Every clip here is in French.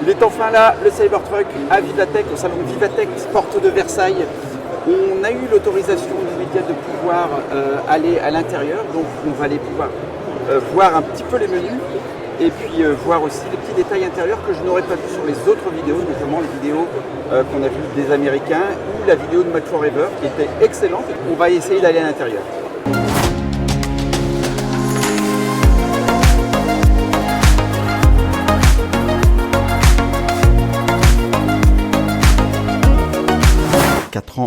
Il est enfin là, le Cybertruck à Vivatech, au salon Vivatech, porte de Versailles. On a eu l'autorisation immédiate de pouvoir aller à l'intérieur, donc on va aller pouvoir voir un petit peu les menus et puis voir aussi les petits détails intérieurs que je n'aurais pas vu sur les autres vidéos, notamment les vidéos qu'on a vues des Américains ou la vidéo de Mac Forever qui était excellente. On va essayer d'aller à l'intérieur.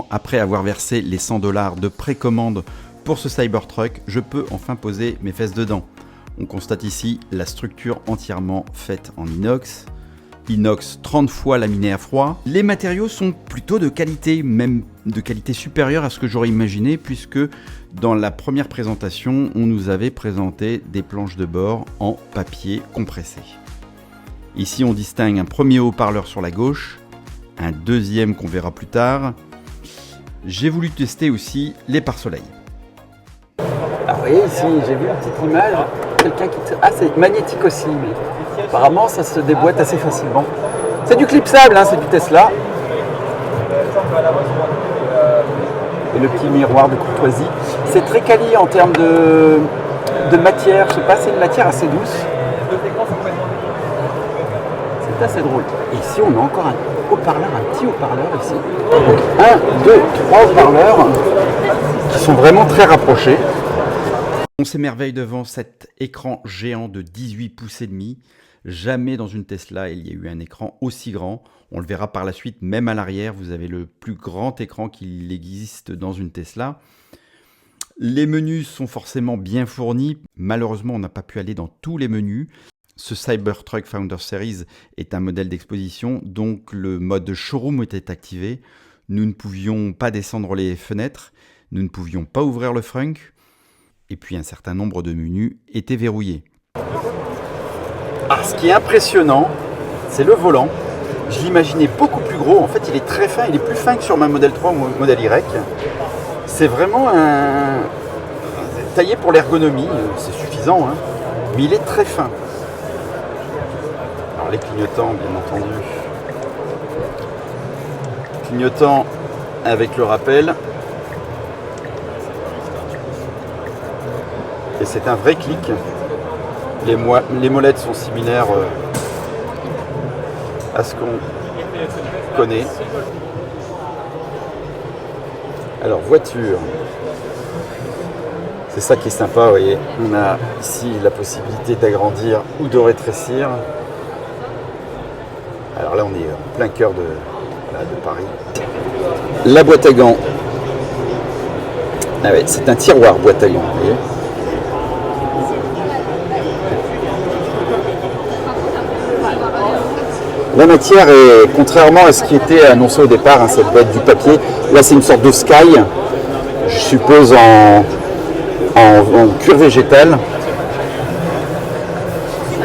Après avoir versé les 100 $ de précommande pour ce Cybertruck, je peux enfin poser mes fesses dedans. On constate ici la structure entièrement faite en inox. Inox 30 fois laminé à froid. Les matériaux sont plutôt de qualité, même de qualité supérieure à ce que j'aurais imaginé, puisque dans la première présentation, on nous avait présenté des planches de bord en papier compressé. Ici, on distingue un premier haut-parleur sur la gauche, un deuxième qu'on verra plus tard. J'ai voulu tester aussi les pare-soleils. Alors vous voyez ici, j'ai vu une petite image, quelqu'un qui... Ah, c'est magnétique aussi, mais apparemment ça se déboîte assez facilement. C'est du clipsable, hein, c'est du Tesla. Et le petit miroir de courtoisie. C'est très quali en termes de matière, je sais pas, c'est une matière assez douce. C'est assez drôle. Et ici on a encore un haut-parleur, un petit haut-parleur ici. Donc 1, 2, 3 haut-parleurs qui sont vraiment très rapprochés. On s'émerveille devant cet écran géant de 18 pouces et demi. Jamais dans une Tesla il y a eu un écran aussi grand. On le verra par la suite, même à l'arrière, vous avez le plus grand écran qu'il existe dans une Tesla. Les menus sont forcément bien fournis. Malheureusement, on n'a pas pu aller dans tous les menus. Ce Cybertruck Founder Series est un modèle d'exposition, donc le mode showroom était activé. Nous ne pouvions pas descendre les fenêtres, nous ne pouvions pas ouvrir le frunk, et puis un certain nombre de menus étaient verrouillés. Ah, ce qui est impressionnant, c'est le volant. Je l'imaginais beaucoup plus gros, en fait il est très fin, il est plus fin que sur ma Model 3 ou Model Y. C'est vraiment taillé pour l'ergonomie, c'est suffisant, hein, mais il est très fin. Alors les clignotants, bien entendu. Clignotants avec le rappel. Et c'est un vrai clic. Les molettes sont similaires à ce qu'on connaît. Alors voiture. C'est ça qui est sympa, vous voyez. On a ici la possibilité d'agrandir ou de rétrécir. Alors là, on est en plein cœur de Paris. La boîte à gants. Ah ouais, c'est un tiroir boîte à gants, vous voyez. La matière est, contrairement à ce qui était annoncé au départ, hein, ça doit être du papier. Là, c'est une sorte de sky, je suppose en cuir végétal.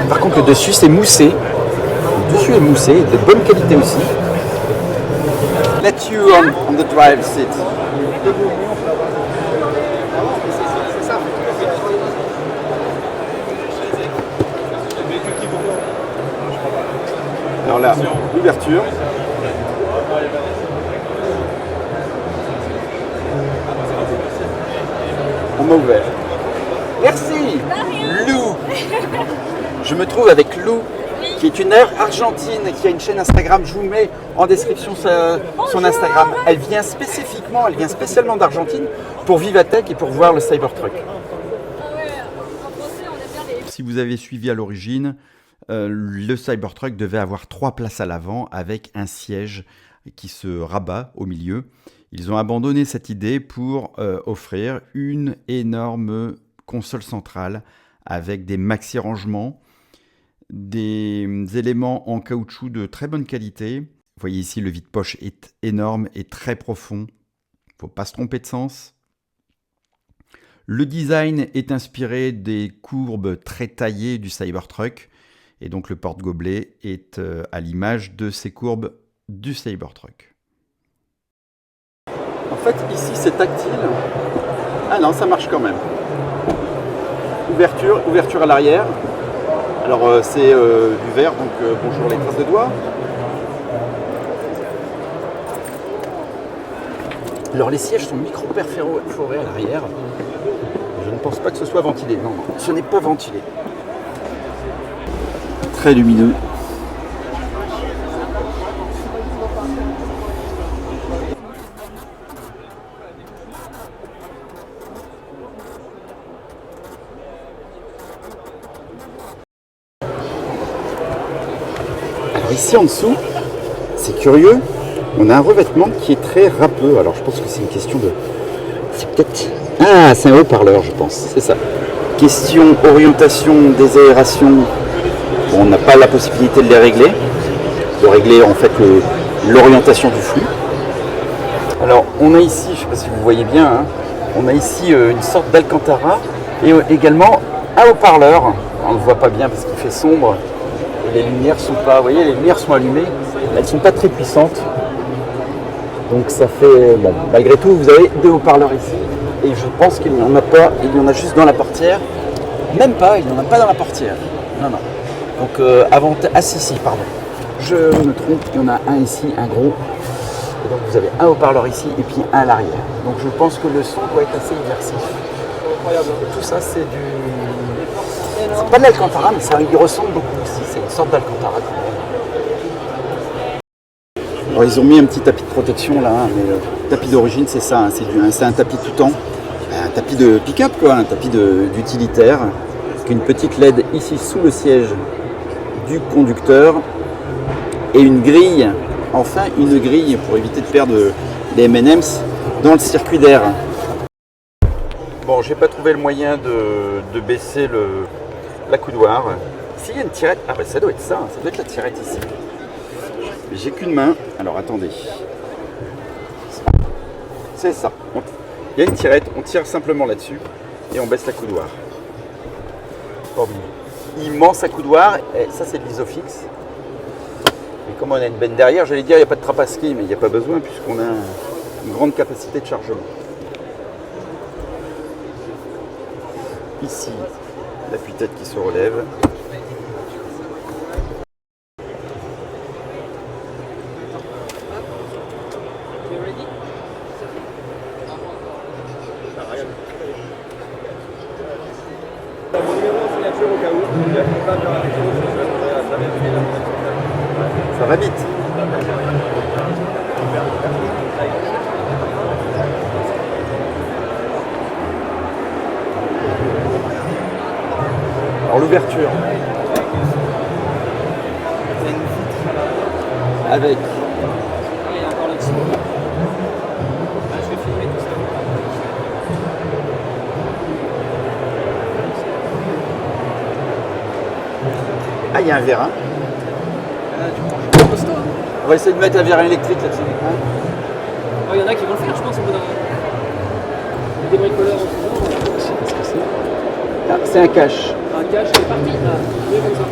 Par contre, le dessus, c'est moussé. Le dessus est moussé, de bonne qualité aussi. Let you on the drive seat. Alors là, l'ouverture. On m'a ouvert. Merci Lou. Je me trouve avec Lou, qui est une argentine, qui a une chaîne Instagram. Je vous mets en description son Instagram. Elle vient spécialement d'Argentine pour Vivatech et pour voir le Cybertruck. Si vous avez suivi à l'origine, le Cybertruck devait avoir 3 places à l'avant avec un siège qui se rabat au milieu. Ils ont abandonné cette idée pour offrir une énorme console centrale avec des maxi-rangements, des éléments en caoutchouc de très bonne qualité. Vous voyez ici, le vide-poche est énorme et très profond. Il ne faut pas se tromper de sens. Le design est inspiré des courbes très taillées du Cybertruck. Et donc le porte-gobelet est à l'image de ces courbes du Cybertruck. En fait, ici c'est tactile. Ah non, ça marche quand même. Ouverture à l'arrière. Alors c'est du verre, donc bonjour les traces de doigts. Alors les sièges sont micro-perforés à l'arrière. Je ne pense pas que ce soit ventilé. Non, non, ce n'est pas ventilé. Très lumineux. Alors ici en dessous, c'est curieux, on a un revêtement qui est très râpeux. Alors je pense que c'est une question de... C'est peut-être... Ah, c'est un haut-parleur je pense, c'est ça. Question orientation des aérations, bon, on n'a pas la possibilité de les régler. De régler en fait l'orientation du flux. Alors on a ici, je ne sais pas si vous voyez bien, hein, on a ici une sorte d'Alcantara et également un haut-parleur. On ne le voit pas bien parce qu'il fait sombre et les lumières sont pas, vous voyez, les lumières sont allumées, elles ne sont pas très puissantes. Donc ça fait, bon, malgré tout vous avez deux haut-parleurs ici et je pense qu'il n'y en a pas, il y en a juste dans la portière. Même pas, il n'y en a pas dans la portière. Non, non. Donc ah si, pardon. Je me trompe, il y en a un ici, un gros. Et donc vous avez un haut-parleur ici et puis un à l'arrière. Donc je pense que le son doit être assez immersif. Et tout ça c'est du... C'est pas de l'Alcantara, mais ça il ressemble beaucoup aussi. C'est une sorte d'Alcantara. Alors ils ont mis un petit tapis de protection là, hein, mais le tapis d'origine c'est ça, hein, c'est un tapis tout temps. Un tapis de pick-up quoi, un tapis d'utilitaire. Avec une petite LED ici sous le siège du conducteur. Et une grille, enfin une grille pour éviter de perdre les M&M's dans le circuit d'air. Bon, j'ai pas trouvé le moyen de baisser l'accoudoir. S'il y a une tirette, ah bah ça doit être ça doit être la tirette ici. Mais j'ai qu'une main, alors attendez. C'est ça. Il y a une tirette, on tire simplement là-dessus et on baisse l'accoudoir. Immense accoudoir, et ça c'est de l'isofix. Et comme on a une benne derrière, j'allais dire il n'y a pas de trappe à ski, mais il n'y a pas besoin puisqu'on a une grande capacité de chargement. Ici, l'appui-tête qui se relève. Ça va vite. Alors l'ouverture. C'est une vitre avec. Ah, il y a un vérin. On va essayer de mettre un vérin électrique là-dessus. Oh, il y en a qui vont le faire, je pense, au bout d'un... Des bricoleurs en faisant. Qu'est-ce que c'est? Ah, c'est un cache. Un cache, c'est parti. Mieux comme ça.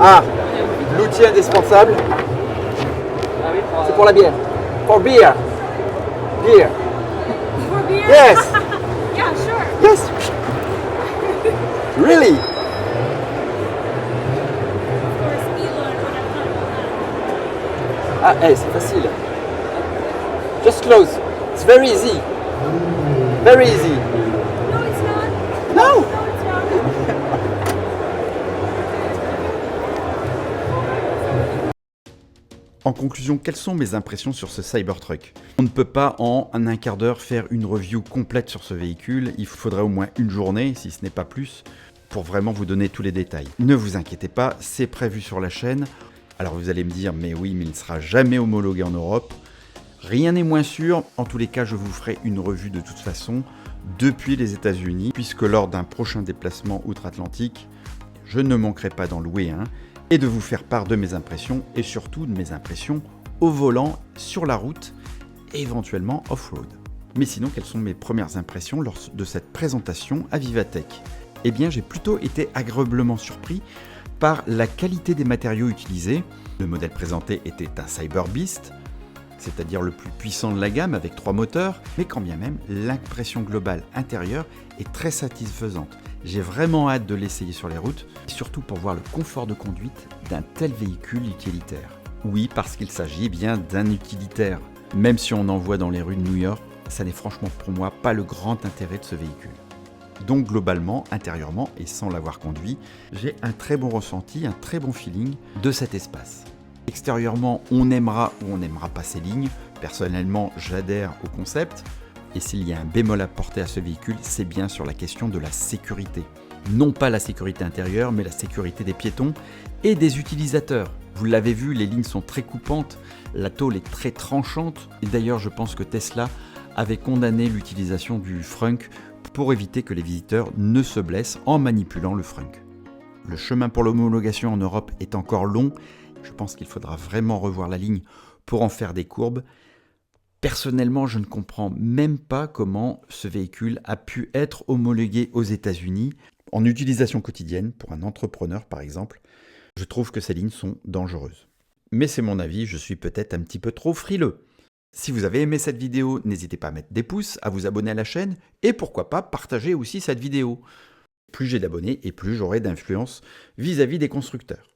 Ah, l'outil indispensable. Ah oui, C'est pour la bière. For beer. Beer. For beer? Yes. Yeah, sure. Yes. Really? For a spieler or whatever. Ah, c'est facile. Just close. It's very easy. Very easy. No, it's not. No. No, it's not. En conclusion, quelles sont mes impressions sur ce Cybertruck? On ne peut pas en un quart d'heure faire une review complète sur ce véhicule, il faudrait au moins une journée, si ce n'est pas plus, pour vraiment vous donner tous les détails. Ne vous inquiétez pas, c'est prévu sur la chaîne. Alors vous allez me dire, mais oui, mais il ne sera jamais homologué en Europe. Rien n'est moins sûr, en tous les cas je vous ferai une revue de toute façon depuis les États-Unis, puisque lors d'un prochain déplacement outre-Atlantique, je ne manquerai pas d'en louer un, et de vous faire part de mes impressions, et surtout de mes impressions au volant, sur la route, et éventuellement off-road. Mais sinon, quelles sont mes premières impressions lors de cette présentation à Vivatech? Eh bien, j'ai plutôt été agréablement surpris par la qualité des matériaux utilisés. Le modèle présenté était un Cyberbeast, c'est-à-dire le plus puissant de la gamme avec 3 moteurs, mais quand bien même, l'impression globale intérieure est très satisfaisante. J'ai vraiment hâte de l'essayer sur les routes, et surtout pour voir le confort de conduite d'un tel véhicule utilitaire. Oui, parce qu'il s'agit bien d'un utilitaire. Même si on en voit dans les rues de New York, ça n'est franchement pour moi pas le grand intérêt de ce véhicule. Donc globalement, intérieurement et sans l'avoir conduit, j'ai un très bon ressenti, un très bon feeling de cet espace. Extérieurement, on aimera ou on n'aimera pas ces lignes. Personnellement, j'adhère au concept. Et s'il y a un bémol à porter à ce véhicule, c'est bien sur la question de la sécurité. Non pas la sécurité intérieure, mais la sécurité des piétons et des utilisateurs. Vous l'avez vu, les lignes sont très coupantes, la tôle est très tranchante. Et d'ailleurs, je pense que Tesla avait condamné l'utilisation du frunk pour éviter que les visiteurs ne se blessent en manipulant le frunk. Le chemin pour l'homologation en Europe est encore long. Je pense qu'il faudra vraiment revoir la ligne pour en faire des courbes. Personnellement, je ne comprends même pas comment ce véhicule a pu être homologué aux États-Unis en utilisation quotidienne pour un entrepreneur par exemple. Je trouve que ces lignes sont dangereuses. Mais c'est mon avis, je suis peut-être un petit peu trop frileux. Si vous avez aimé cette vidéo, n'hésitez pas à mettre des pouces, à vous abonner à la chaîne et pourquoi pas partager aussi cette vidéo. Plus j'ai d'abonnés et plus j'aurai d'influence vis-à-vis des constructeurs.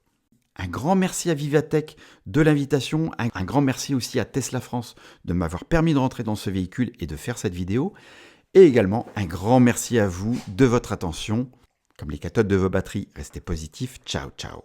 Un grand merci à Vivatech de l'invitation, un grand merci aussi à Tesla France de m'avoir permis de rentrer dans ce véhicule et de faire cette vidéo. Et également un grand merci à vous de votre attention. Comme les cathodes de vos batteries, restez positifs. Ciao, ciao.